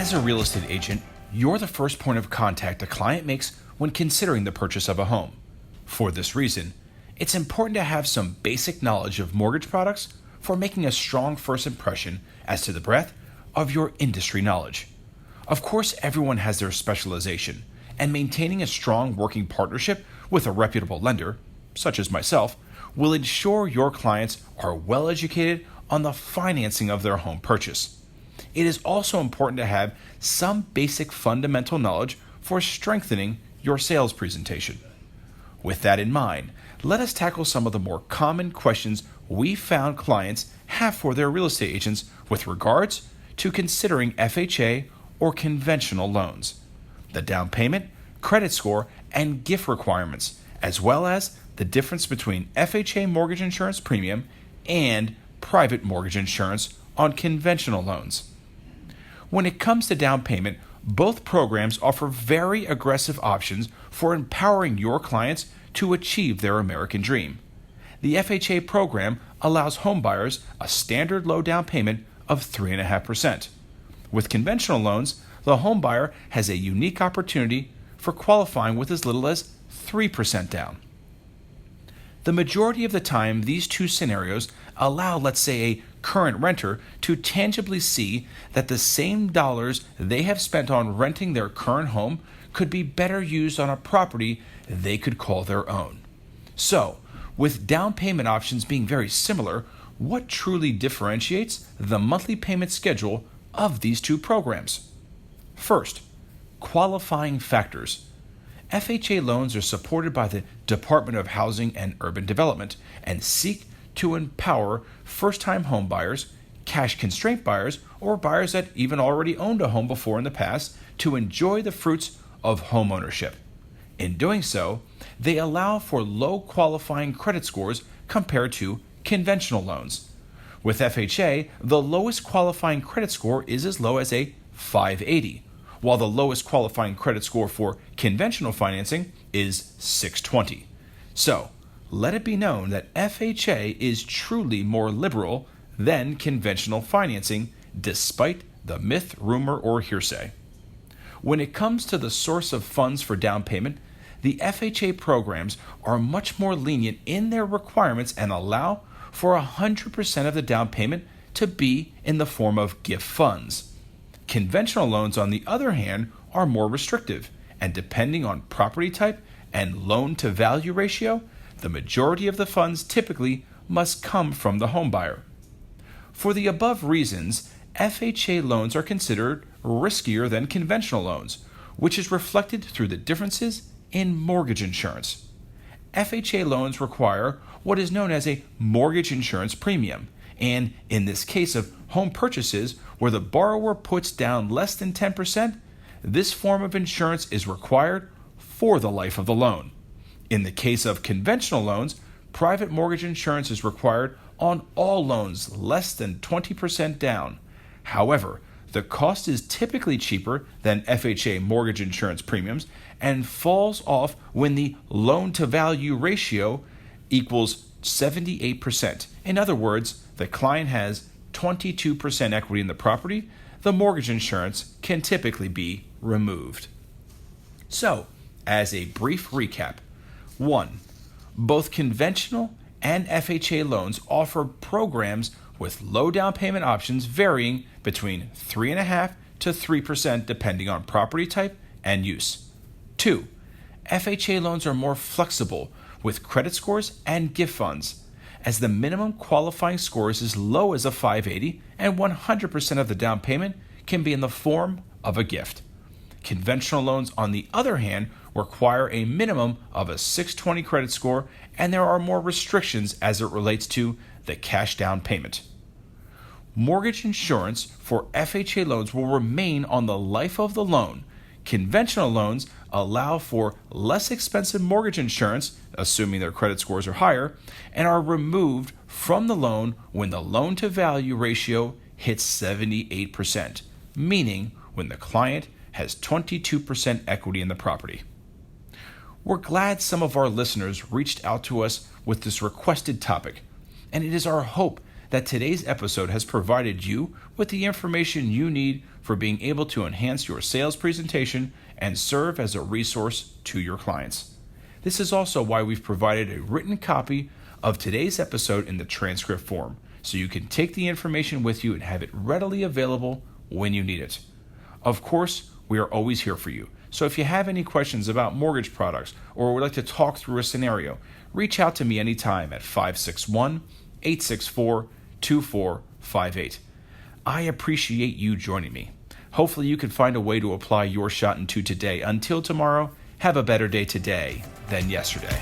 As a real estate agent, you're the first point of contact a client makes when considering the purchase of a home. For this reason, it's important to have some basic knowledge of mortgage products for making a strong first impression as to the breadth of your industry knowledge. Of course, everyone has their specialization, and maintaining a strong working partnership with a reputable lender, such as myself, will ensure your clients are well educated on the financing of their home purchase. It is also important to have some basic fundamental knowledge for strengthening your sales presentation. With that in mind, let us tackle some of the more common questions we found clients have for their real estate agents with regards to considering FHA or conventional loans, the down payment, credit score, and gift requirements, as well as the difference between FHA mortgage insurance premium and private mortgage insurance on conventional loans. When it comes to down payment, both programs offer very aggressive options for empowering your clients to achieve their American dream. The FHA program allows homebuyers a standard low down payment of 3.5%. With conventional loans, the homebuyer has a unique opportunity for qualifying with as little as 3% down. The majority of the time, these two scenarios allow, let's say, a current renter to tangibly see that the same dollars they have spent on renting their current home could be better used on a property they could call their own. So, with down payment options being very similar, what truly differentiates the monthly payment schedule of these two programs? First, qualifying factors. FHA loans are supported by the Department of Housing and Urban Development and seek to empower first-time home buyers, cash-constraint buyers, or buyers that even already owned a home before in the past to enjoy the fruits of home ownership. In doing so, they allow for low qualifying credit scores compared to conventional loans. With FHA, the lowest qualifying credit score is as low as a 580, while the lowest qualifying credit score for conventional financing is 620. So, let it be known that FHA is truly more liberal than conventional financing, despite the myth, rumor, or hearsay. When it comes to the source of funds for down payment, the FHA programs are much more lenient in their requirements and allow for 100% of the down payment to be in the form of gift funds. Conventional loans, on the other hand, are more restrictive, and depending on property type and loan-to-value ratio, the majority of the funds typically must come from the homebuyer. For the above reasons, FHA loans are considered riskier than conventional loans, which is reflected through the differences in mortgage insurance. FHA loans require what is known as a mortgage insurance premium, and in this case of home purchases where the borrower puts down less than 10%, this form of insurance is required for the life of the loan. In the case of conventional loans, private mortgage insurance is required on all loans less than 20% down. However, the cost is typically cheaper than FHA mortgage insurance premiums and falls off when the loan-to-value ratio equals 78%. In other words, the client has 22% equity in the property. The mortgage insurance can typically be removed. So, as a brief recap, 1. Both conventional and FHA loans offer programs with low down payment options varying between 3.5% to 3% depending on property type and use. 2. FHA loans are more flexible with credit scores and gift funds, as the minimum qualifying score is as low as a 580 and 100% of the down payment can be in the form of a gift. Conventional loans, on the other hand, require a minimum of a 620 credit score, and there are more restrictions as it relates to the cash down payment. Mortgage insurance for FHA loans will remain on the life of the loan. Conventional loans allow for less expensive mortgage insurance, assuming their credit scores are higher, and are removed from the loan when the loan-to-value ratio hits 78%, meaning when the client has 22% equity in the property. We're glad some of our listeners reached out to us with this requested topic, and it is our hope that today's episode has provided you with the information you need for being able to enhance your sales presentation and serve as a resource to your clients. This is also why we've provided a written copy of today's episode in the transcript form, so you can take the information with you and have it readily available when you need it. Of course, we are always here for you. So if you have any questions about mortgage products or would like to talk through a scenario, reach out to me anytime at 561-864-2458. I appreciate you joining me. Hopefully you can find a way to apply your shot into today. Until tomorrow, have a better day today than yesterday.